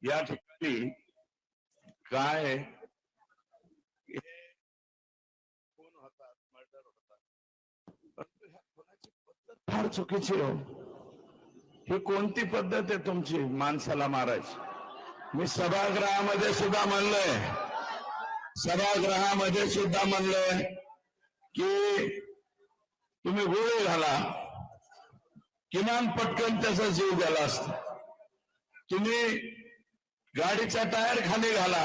या ठिकाणी काय कोण होता, मर्डर होता, परंतु ह्या कोणाची पद्धत फार चुकीची हो. ही कोणती पद्धत आहे तुमची माणसाला मारायची? मी सभागृहामध्ये सुद्धा म्हणलोय की तुम्ही गोळी घाला, किमान पटकन त्याचा जीव गेला असता. तुम्ही गाडीचा टायर खाली घाला,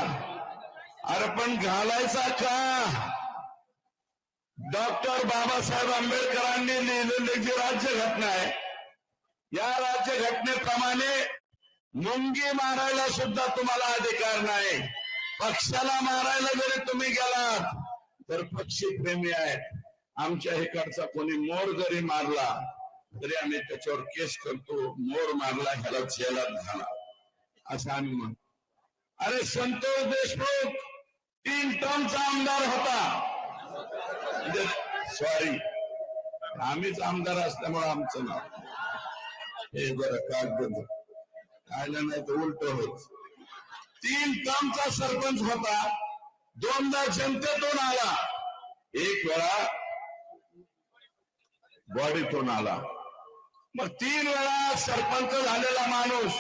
अरे पण घालायचा का? डॉक्टर बाबासाहेब आंबेडकरांनी लिहिलेली जी राज्यघटना आहे, या राज्यघटनेप्रमाणे मुंगी मारायला सुद्धा तुम्हाला अधिकार नाही. पक्षाला मारायला जरी तुम्ही गेलात तर पक्षी प्रेमी आहेत. आमच्या इकडचा कोणी मोर जरी मारला तरी आम्ही त्याच्यावर केस करतो. मोर मारला ह्याला जेलात घाला असं आम्ही म्हणतो. अरे संतोष देशमुख 3 टर्मचा आमदार होता. सॉरी, आम्हीच आमदार असल्यामुळे आमचं नाव हे जरा कागद आलं नाही तर उलट होत. 3 टर्मचा सरपंच होता, 2दा जनतेतून आला, 1 वेळा बॉडीतून आला. मग 3 वेळा सरपंच झालेला माणूस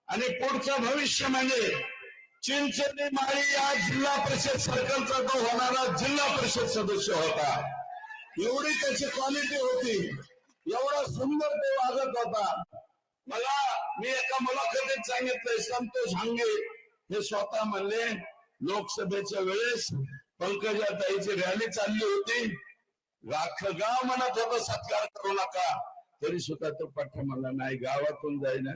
आणि पुढचं भविष्य म्हणजे चिंचणी माळी या जिल्हा परिषद सर्कलचा तो होणारा जिल्हा परिषद सदस्य होता. एवढी त्याची क्वालिटी होती, एवढा सुंदर ते वागत होता. मी एका मुलाखतीत सांगितलंय, संतोष हांगे हे स्वतः म्हणले लोकसभेच्या वेळेस पंकजाताईची रॅली चालली होती, अख्खं गाव म्हणत होतं सत्कार करू नका, तरी सुद्धा तो पाठा म्हणला नाही, गावातून जाईना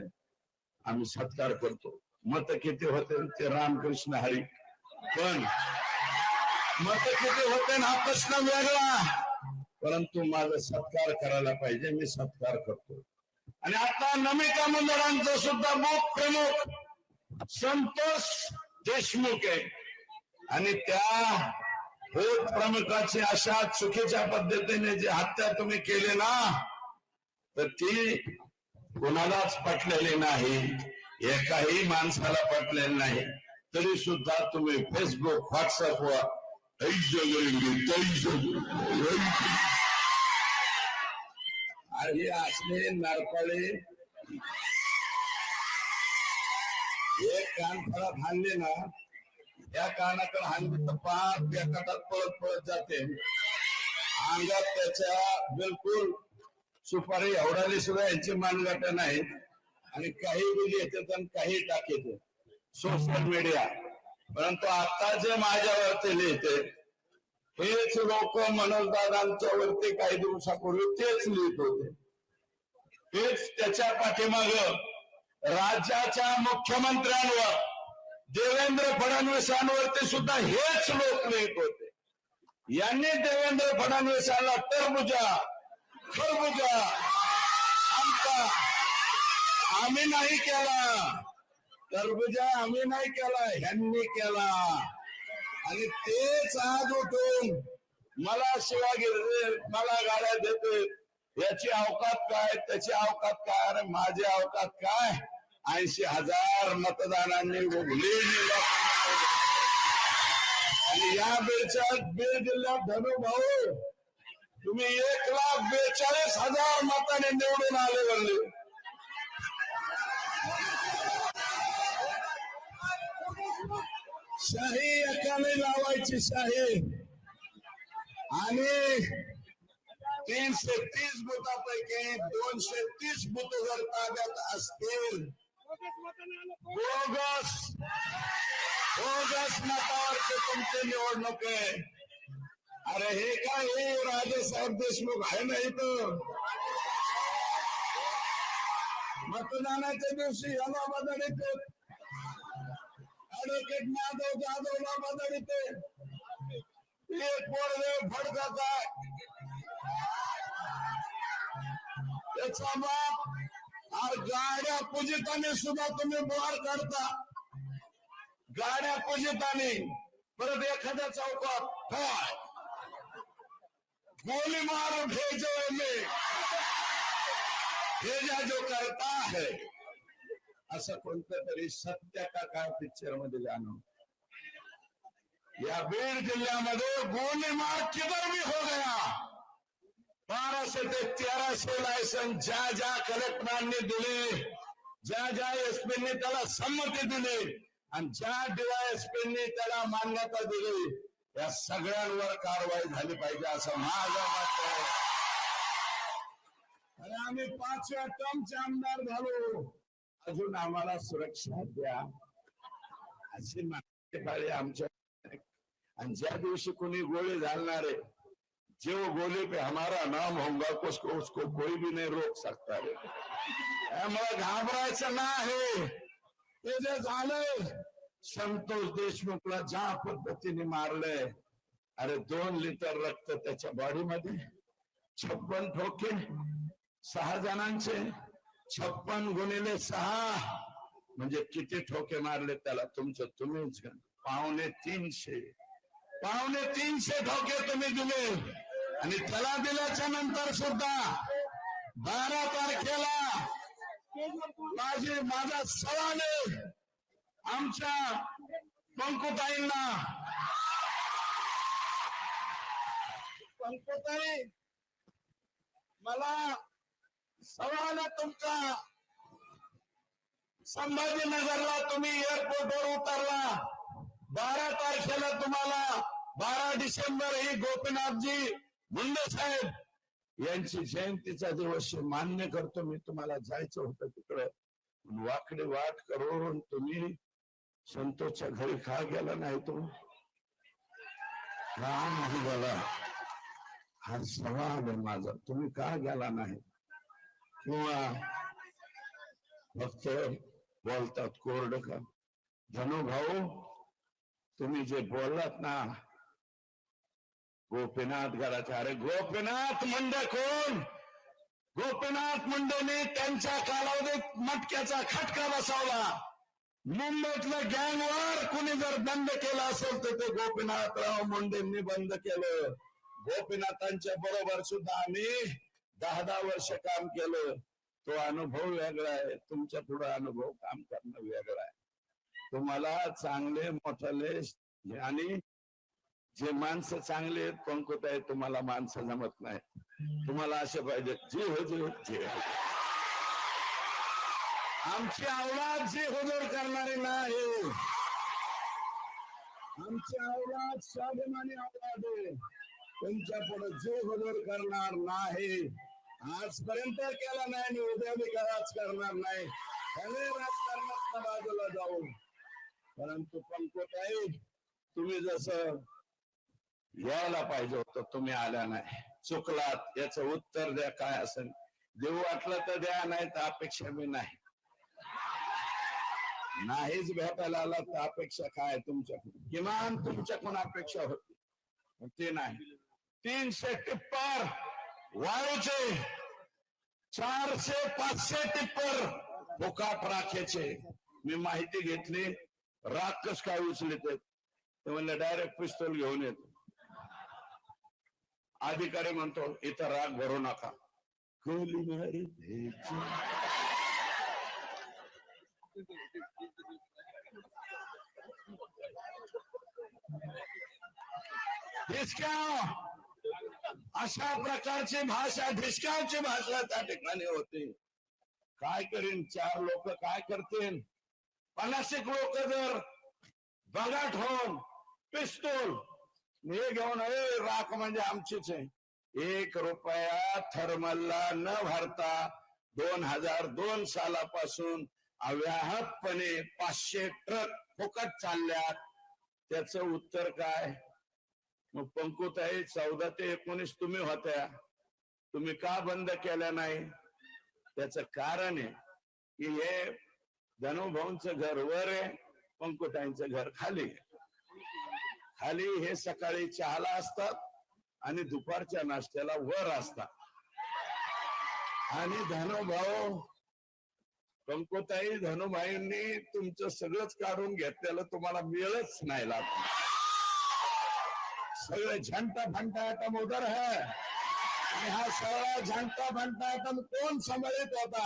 आम्ही सत्कार करतो. मत किती होते ते रामकृष्ण हरी, पण मत किती होते हा प्रश्न वेगळा, परंतु माझा सत्कार करायला पाहिजे, मी सत्कार करतो. आणि आता नमिता मंडळांचा सुद्धा मुख प्रमुख संतोष देशमुख आहे. आणि त्या भूत प्रमुखाची अशा चुकीच्या पद्धतीने जी हत्या तुम्ही केली ना, तर ती कोणालाच पटलेली नाही, एकाही माणसाला पटलेली नाही. तरी सुद्धा तुम्ही फेसबुक व्हॉट्सअपवर अरे असले नरपाळे एक कानफळात हाणले ना, या कानाकडे हाणले तर पाच बेकाटात पळत पळत जाते. अंगात त्याच्या बिलकुल सुपारी एवढाली सुद्धा यांची मानगट नाही. आणि काही बिल येतात आणि काही टाकेत सोशल मीडिया. परंतु आता जे माझ्यावरती लिहिते हेच लोक मनोजदादांच्या वरती काही दिवसापूर्वी तेच लिहित होते. हेच त्याच्या पाठीमाग राज्याच्या मुख्यमंत्र्यांवर देवेंद्र फडणवीसांवरती सुद्धा हेच लोक लिहित होते. यांनी देवेंद्र फडणवीसांना टरबुजा खरबुजा आमचा आम्ही नाही केला, टरबुजा आम्ही नाही केला, ह्यांनी केला. आणि तेच आज उठून मला शिवागिरी मला गाड्या देते, याची अवकात काय त्याची अवकात काय. अरे माझी अवकात काय, 80,000 मतदारांनी आणि या बीड जिल्ह्यात धनु भाऊ तुम्ही 1,42,000 मतांनी निवडून आले म्हणले. शाही एकाने लावायची शाही. आणि 330 बुथापैकी 230 बुथ जर ताब्यात असतील, बोगस मतावरचे तुमचे निवडणूक आहे. अरे हे काय, हे राजेसाहेब देशमुख आहे ना इथं. मतदानाच्या दिवशी याला बदलते, ऍडव्होकेट माधव जाधवला बदलते, एक पोरदेव फडका काय त्याचा बाप. गाड्या पूजिताने सुद्धा तुम्ही बुहार काढता, गाड्या पूजिताने. परत एखाद्या चौकात गोली मारो भेजो में भेजा जो करता है, असं कोणतं तरी सत्य का काय पिक्चर मध्ये गाणं. या बीड जिल्ह्यामध्ये गोली मार किधर भी हो गया. 1200 ते 1300 लायसन ज्या ज्या कलेक्टरांनी दिले, ज्या ज्या एसपींनी त्याला संमती दिली आणि ज्या डीवायएसपींनी त्याला मान्यता दिली, या सगळ्यांवर कारवाई झाली पाहिजे असं माझं मत आहे. आणि आम्ही 5व्या टर्मचे आमदार झालो, अजून आम्हाला सुरक्षा द्या अशी मागणी पाहिजे आमच्या. आणि ज्या दिवशी कोणी गोळी घालणारे, जो गोली पे हमारा नाम होगा उसको कोई भी नहीं रोक सकता है. त्यामुळे घाबरायचं नाही. ते जे झालंय, संतोष देशमुखला ज्या पद्धतीने मारलंय, अरे 2 लिटर रक्त त्याच्या बॉडीमध्ये, 56 ठोके 6 जणांचे, 56 गुणिले 6 म्हणजे किती ठोके मारले त्याला तुमचं तुम्हीच. 350 ठोके तुम्ही दिले. आणि त्याला दिल्याच्या नंतर सुद्धा 12 तारखेला माझा सवाल आहे आमच्या पंकुताईंना. पंकुताई, मला सवाल आहे तुमचा. संभाजीनगरला तुम्ही एअरपोर्टवर उतरला, 12 तारखेला तुम्हाला 12 डिसेंबर ही गोपीनाथजी मुंडे साहेब यांची जयंतीचा दिवस मान्य करतो मी. तुम्हाला जायचं होतं तिकडे, वाकडे वाट करून तुम्ही संतोषच्या घरी का गेला नाही? तुम्ही का नाही गेला हा सवाल आहे माझा. तुम्ही का गेला नाही? किंवा फक्त बोलतात कोरड का? धनु भाऊ, तुम्ही जे बोललात ना गोपीनाथ गडाच्या, अरे गोपीनाथ मुंडे कोण? गोपीनाथ मुंडेने त्यांच्या कालावधीत मटक्याचा खटका बसवला. मुंबईतलं गँगवर कुणी जर बंद केलं असेल तर ते गोपीनाथराव मुंडेंनी बंद केलं. गोपीनाथांच्या बरोबर सुद्धा आम्ही 10 वर्ष काम केलं. तो अनुभव वेगळा आहे, तुमच्या पुढे अनुभव काम करणं वेगळं आहे. तुम्हाला चांगले मोठाले आणि जे माणसं चांगले आहेत पंकुताई, तुम्हाला माणसं जमत नाही. तुम्हाला असे पाहिजे जी हुजूर. आमची औलाद जी हुजूर करणारी नाही. आमची औलाद स्वाभिमानी औलाद आहे. तुमच्या पुढे जे हुजूर करणार नाही. आजपर्यंत केला नाही आणि उद्या बी करणार नाही. सगळे राजकारणात बाजूला जाऊ. परंतु पंकुताई, तुम्ही जसं यायला पाहिजे होतं तुम्ही आल्या नाही. चुकलात, याचं उत्तर द्या. काय असेल देऊ वाटलं तर द्या, नाही तर अपेक्षा मी नाही. नाहीच भेटायला आला तर अपेक्षा काय तुमच्याकडून? किमान तुमच्याकडून अपेक्षा होती, ते नाही. 300 टिप्पर वाळूचे, 400-500 टिप्पर फुकाट राखेचे. मी माहिती घेतली, राख कस काय उचलत ते म्हणलं डायरेक्ट पिस्तूल घेऊन येतो. अधिकारी म्हणतो इथं राग भरू नका. गोली मारी अशा प्रकारची भाषा, ढिसक्याची भाषा त्या ठिकाणी होती. काय करीन 4 लोक काय करतील? 50 लोक जर बगाट होऊन पिस्तूल हे घेऊन, राख म्हणजे आमचीच आहे. 1 रुपया थर्मलला न भरता 2002 सालापासून अव्याहतपणे 500 ट्रक फुकट चालल्यात. त्याचं उत्तर काय? मग पंकुताई, 14 ते 19 तुम्ही होत्या, तुम्ही का बंद केल्या नाही? त्याचं कारण आहे की हे धनुभाऊंचं घर वर आहे, पंकुताईंचं घर खाली. खाली हे सकाळी चहाला असतात आणि दुपारच्या नाश्त्याला वर असतात. आणि धनुभाऊ, पंकुताई, धनुभाईंनी तुमचं सगळंच काढून घेतलेलं तुम्हाला मिळच नाही लागलं. सगळे झंटा फंटा आटम उधर है. आणि हा सगळा झंटा फंटा आटम कोण सांभाळत होता?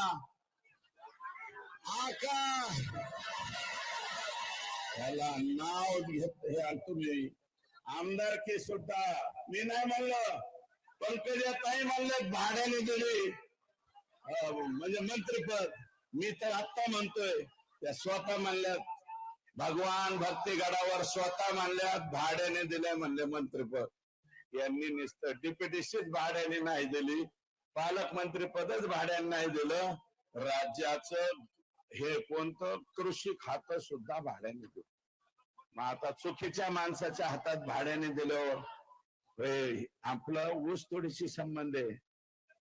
आका याला नाव घेत हे तुम्ही आमदारकी सुद्धा मी नाही म्हणलं, पंकजाताई म्हणले भाड्याने दिली म्हणजे मंत्रिपद. मी तर आत्ता म्हणतोय त्या स्वतः म्हणल्यात भगवान भक्तीगडावर स्वतः म्हणल्यात भाड्याने दिले म्हणले मंत्रिपद. यांनी नुसतं डिप्युटीशीच भाड्याने नाही दिली, पालकमंत्री पदच भाड्याने नाही दिलं, राज्याचं हे कोणतं कृषी खातं सुद्धा भाड्याने दिलं. मग आता चुकीच्या माणसाच्या हातात भाड्याने दिल्यावर आपलं ऊस तोडीशी संबंध आहे,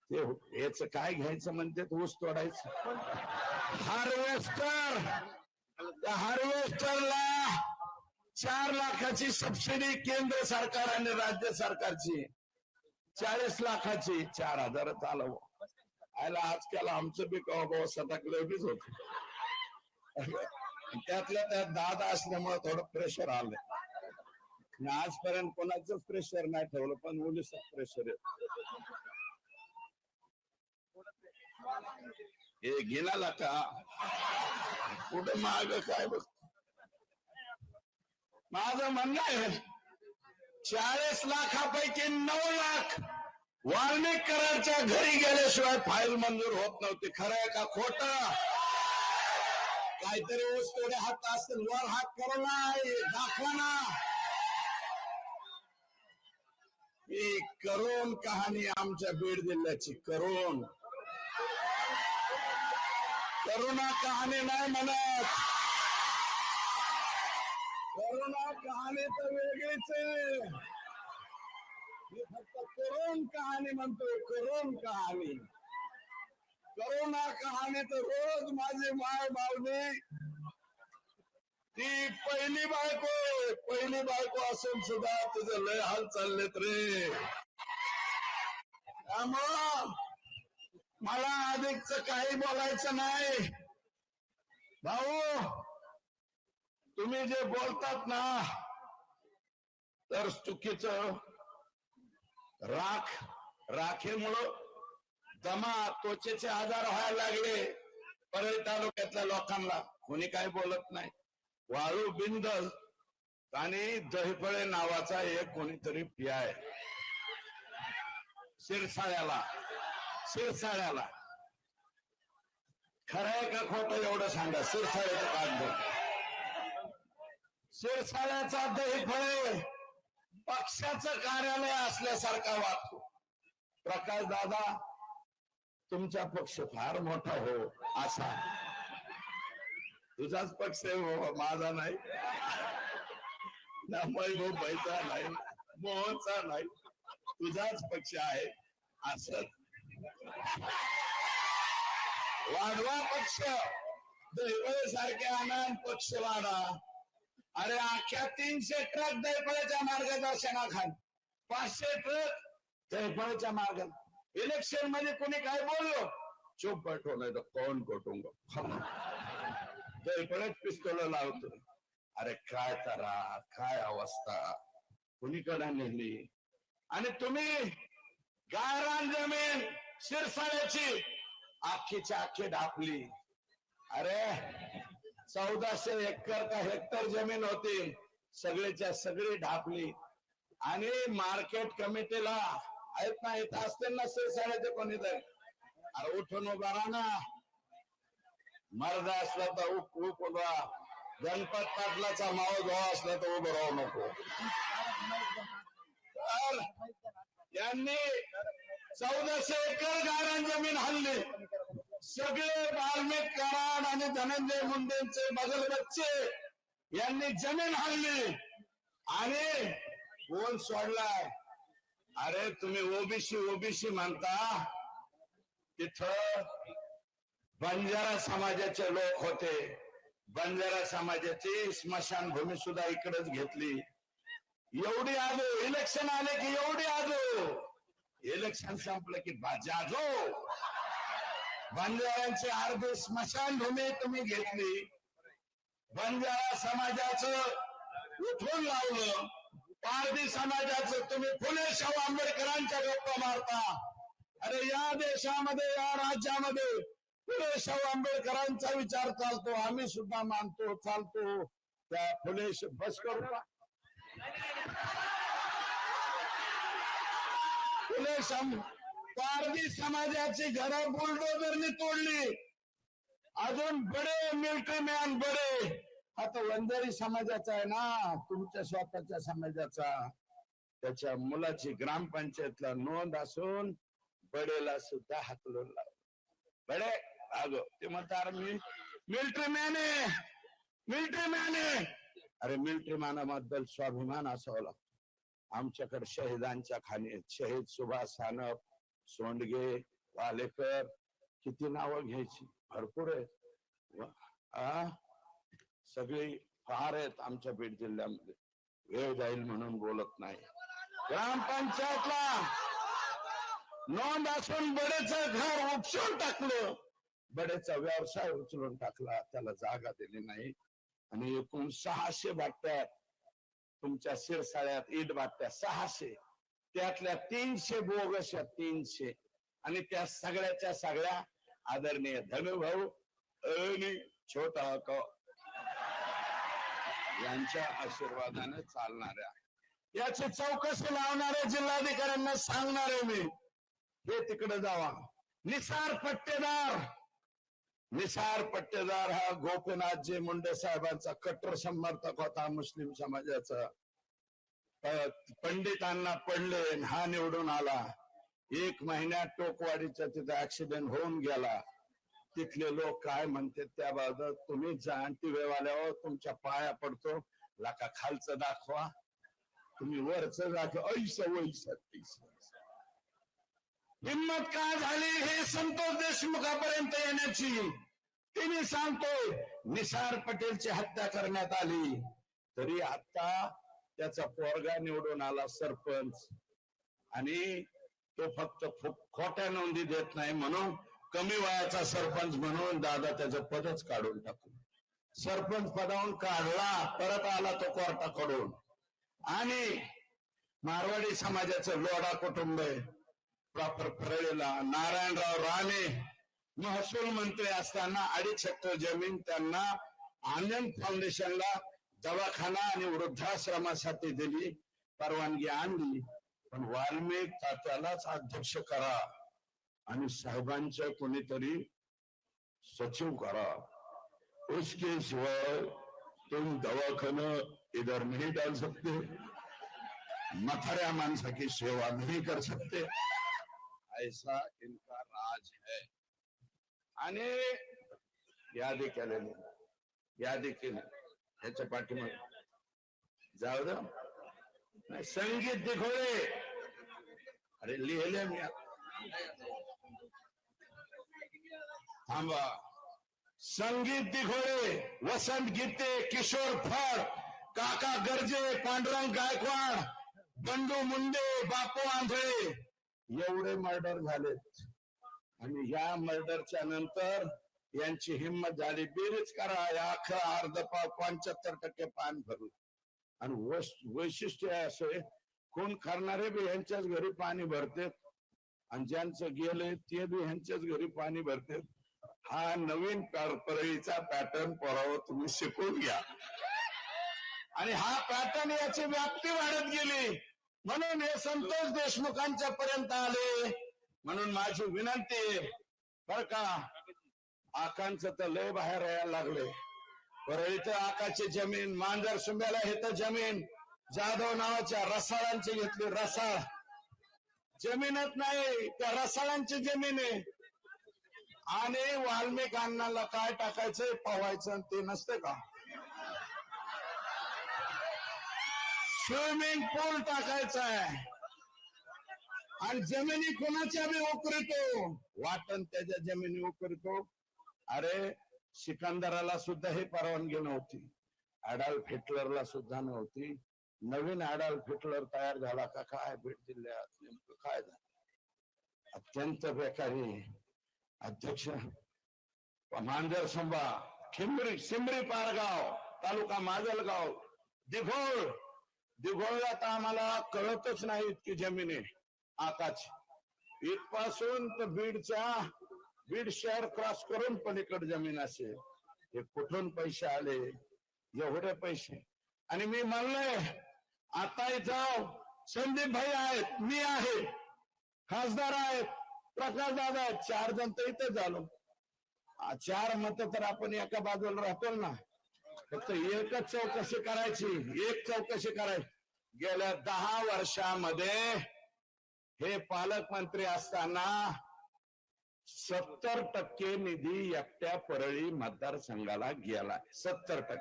ते याच काय घ्यायचं म्हणते ऊस तोडायचं. हार्वेस्टर, त्या हार्वेस्टरला 4 लाखाची सबसिडी केंद्र सरकार आणि राज्य सरकारची, 40 लाखाची 4,000 चालव आयला. आजकाल आमचं बी कवा सटकलं होत. त्यातल्या त्यात दादा असल्यामुळे थोडं प्रेशर आलंय. आजपर्यंत कोणाचंच प्रेशर नाही ठेवलं, पण मुलीच प्रेशर आहे. हे घेणाला का कुठं माग काय बघ. माझं म्हणणं आहे 40 लाखापैकी 9 लाख वाल्मिक कराडच्या घरी गेल्याशिवाय फाईल मंजूर होत नव्हती. खरं आहे का खोटं? काहीतरी ऊस तोडे हात असतील, वर हात करा ना, दाखवा ना. ही करोन कहाणी आमच्या बीड जिल्ह्याची, करोना कहाणी नाही म्हणत, करोना कहाणी तर वेगळीच आहे. मी फक्त करोन कहाणी म्हणतोय, करोन कहाणी. करोना कहाणी तर रोज माझी माय बावली, ती पहिली बायको असून सुद्धा तुझं लय हाल चाललेत रे. त्यामुळं मला अधिकच काही बोलायचं नाही. भाऊ, तुम्ही जे बोलतात ना तर चुकीचं. राखेमुळं दमा त्वचेचे आजार व्हायला लागले परळी तालुक्यातल्या लोकांना, कोणी काही बोलत नाही. वाळू बिंद आणि दहीफळे नावाचा एक कोणीतरी पियाय शिरसाळ्याला. खरं आहे का खोटं एवढं सांगा. शिरसाळ्याचं कागद, शिरसाळ्याचा दहीफळे पक्षाचं कार्यालय असल्यासारखा वाटतो. प्रकाश दादा, तुमचा पक्ष फार मोठा हो असा. तुझाच पक्ष आहे हो, माझा नाही ना, मैभाईचा नाही, मोहनचा नाही, तुझाच पक्ष आहे असं. वाढवा पक्ष, दैवळे सारखे आनंद पक्ष वाढा. अरे अख्ख्या 300 ट्रक दैफळ्याच्या मार्गदर्शनाखाली, 500 ट्रक दैफळ्याच्या मार्गात. इलेक्शन मध्ये कोणी काय बोललो, चुप बैठो नाही तर कौन कोटूंगा, दैफळ्यात पिस्तोल लावतो. अरे काय करा, काय अवस्था कुणीकडे नेली. आणि तुम्ही गायरान जमीन शिरसाळ्याची आखीच्या आखी ढापली. अरे 1400 एकर का हेक्टर जमीन होती, सगळीच्या सगळी ढापली. आणि मार्केट कमिटीला आहेत ना, इथं असतील ना शिरसाळ्याचे कोणीतरी, अरे उठून उभा राहा ना. मर्द असला तर उभं राहा, गणपत पाटलाचा मावळ भाऊ असला तर उभं राहू नको. यांनी 1400 एकर गायरान जमीन हल्ली. सगळे वाल्मिक कराड आणि धनंजय मुंडेंचे बगल बच्चे यांनी जमीन हल्ली. आणि कोण सोडलाय? अरे तुम्ही ओबीसी म्हणता, तिथं बंजारा समाजाचे लोक होते. बंजारा समाजाची स्मशानभूमी सुद्धा इकडेच घेतली. एवढी आजो, इलेक्शन आले की एवढी आजो, इलेक्शन संपलं की जाजो. बंजाऱ्यांची अर्धी स्मशानभूमी तुम्ही घेतली. बंजारा समाजाचं उठून लावलं. पारधी समाजाचं तुम्ही फुले शाहू आंबेडकरांच्या गप्पा मारता. अरे या देशामध्ये, या राज्यामध्ये फुले शाहू आंबेडकरांचा विचार चालतो, आम्ही सुद्धा मानतो, चालतो त्या फुले बस करू का? फुले पारधी समाजाची घरं बुलडोजरने तोडली, अजून बडे मिलिटरी मॅन बडे, आता वंजारी समाजाचा आहे ना, तुमच्या स्वतःच्या समाजाचा, त्याच्या मुलाची ग्रामपंचायतला नोंद असून बडेला सुद्धा हाकलून लावलं. बडे अगो ते म्हणतात मी मिलिटरी मॅन आहे, मिलिटरी मॅन आहे. अरे मिलिटरी मॅनाबद्दल स्वाभिमान असावा लागतो. आमच्याकडे शहीदांच्या खाणी शहीद सुभाष सानप, सोंडगे, वालेकर, किती नावं घ्यायची, भरपूर आहेत. सगळी फार आहेत आमच्या बीड जिल्ह्यामध्ये, वेळ जाईल म्हणून बोलत नाही. ग्रामपंचायतला नोंद असून बडेचं घर उपसून टाकलं, बडेचा व्यवसाय उचलून टाकला, त्याला जागा दिली नाही. आणि एकूण 600 भाट्यात तुमच्या शिरसाळ्यात ईट भाट्या 600, त्यातल्या 300 बोगस, 300. आणि त्या सगळ्याच्या सगळ्या आदरणीय धनुभाऊ आणि छोटा यांच्या आशीर्वादाने चालणाऱ्या, याची चौकशी लावणाऱ्या जिल्हाधिकाऱ्यांना सांगणारे मी, हे तिकडे जावा. निसार पट्टेदार, निसार पट्टेदार हा गोपीनाथजी मुंडे साहेबांचा कट्टर समर्थक होता, मुस्लिम समाजाचा. पंडितांना पडले, हा निवडून आला. 1 महिन्यात टोकवाडीचा तिथे ऍक्सिडेंट होऊन गेला. तिथले लोक काय म्हणते त्याबाबत तुम्ही जाणतीवेवाल्यावर तुमच्या पाया पडतो, लाका खालचं दाखवा, तुम्ही वरचं दाखवा, ऐसा वैसा तैसा. हिम्मत का झाली हे संतोष देशमुखापर्यंत येण्याची? तिने सांगतोय निसार पटेलची हत्या करण्यात आली, तरी आता त्याचा पोरगा निवडून आला सरपंच, आणि तो फक्त खोट्या नोंदी देत नाही म्हणून कमी वयाचा सरपंच म्हणून दादा त्याचं पदच काढून टाकलं. सरपंच पदावरून काढला, परत आला तो कोर्टाकडून. आणि मारवाडी समाजाचं लोढा कुटुंब आहे, प्रॉपर परळीला. नारायणराव राणे महसूल मंत्री असताना 2.5 हेक्टर जमीन त्यांना आनंद फाउंडेशनला दवाखाना आणि वृद्धाश्रमासाठी दिली, परवानगी आणली. पण वाल्मिक तात्यालाच अध्यक्ष करा आणि साहेबांच्या कोणीतरी सचिव करा, उसके सिवाय तुम दवाखाना इधर नहीं डाल सकते, मथाऱ्या माणसा की सेवा नहीं कर सकते, ऐसा इनका राज है. आणि यादी केलेली, यादी केली ह्याच्या पाठीमागे जाऊ दे. संगीत दिघोळे, अरे लिहिले मी, थांबा. संगीत दिघोळे, वसंत गीते, किशोर फड, काका गर्जे, पांडुरंग गायकवाड, बंडू मुंडे, बापू आंधळे, एवढे मर्डर झालेत. आणि या मर्डरच्या नंतर यांची हिंमत झाली, बेरीज करा, अख्खा अर्धपाव 75% पान भरलं. आणि वैशिष्ट्य असे, कोण करणारे बी ह्यांच्याच घरी पाणी भरते, आणि ज्यांचं गेले ते बी ह्यांच्याच घरी पाणी भरते. हा नवीन परळीचा पॅटर्न पोरावर तुम्ही शिकून घ्या. आणि हा पॅटर्न याची व्याप्ती वाढत गेली, म्हणून हे संतोष देशमुखांच्या पर्यंत आले. म्हणून माझी विनंती आहे बर का, आकांचं तर लय बाहेर यायला लागले. परळीत आकाची जमीन, मांजर सुंब्याला हे तर जमीन जाधव नावाच्या रसाळांची घेतली. रसाळ जमीनच नाही, त्या रसाळांची जमीन आहे. आणि वाल्मिक अण्णाला काय टाकायचंय, पवायचं ते नसते का, स्विमिंग पूल टाकायचा आहे. आणि जमिनी कोणाच्या बी उकरतो, वाटण त्याच्या जमिनी उकरतो. अरे सिकंदराला सुद्धा ही परवानगी नव्हती, अडॉल्फ हिटलरला सुद्धा नव्हती. नवीन अडॉल्फ हिटलर तयार झाला का काय बीड जिल्ह्यात, नेमकं काय झालं? अत्यंत बेकारी अध्यक्ष. मांजर संभा, सिमरी पारगाव तालुका माजलगाव, दिघोळ. दिघोळला तर आम्हाला कळतच नाही इतकी जमीन आहे आकाश. इथपासून तर बीडच्या बीड शहर क्रॉस करून पलीकडे जमीन असेल. हे कुठून पैसे आले एवढे पैसे? आणि मी म्हणलोय आता इथं संदीप भाई आहेत, मी आहे, खासदार आहेत, प्रकाश दादा आहेत, 4 जण तर इथं झालो. 4 मत तर आपण एका बाजूला राहतो ना. फक्त एकच चौकशी करायची, एक चौकशी करायची. गेल्या 10 वर्षामध्ये हे पालकमंत्री असताना 70% निधी एकट्या परळी मतदारसंघाला गेला, 70%.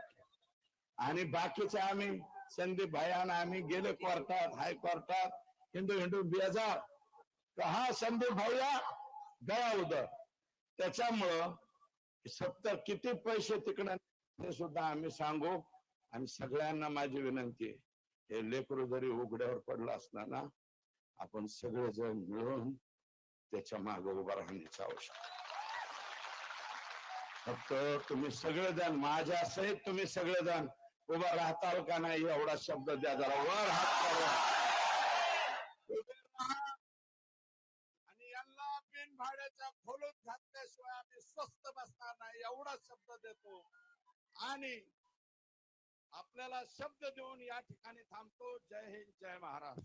आणि बाकीचे आम्ही संदीप भाईना आम्ही गेले कोर्टात, हायकोर्टात, हिंदू बेजार कहा संदीप भैया गया उधर. त्याच्यामुळं 70 किती पैसे तिकडे ते सुद्धा आम्ही सांगू. आणि सगळ्यांना माझी विनंती आहे, हे लेकरू जरी उघड्यावर पडलं असणार ना, आपण सगळेजण मिळून त्याच्या मागे उभा राहण्याची आवश्यकता. फक्त तुम्ही सगळेजण माझ्या सहित तुम्ही सगळेजण उभा राहताल का नाही एवढा शब्द द्या. जरा वर हात करा आणि यांना बिन भाड्याच्या खोलून घातल्याशिवाय आम्ही स्वस्त बसणार नाही एवढा शब्द देतो. आणि आपल्याला शब्द देऊन या ठिकाणी थांबतो. जय हिंद, जय महाराष्ट्र.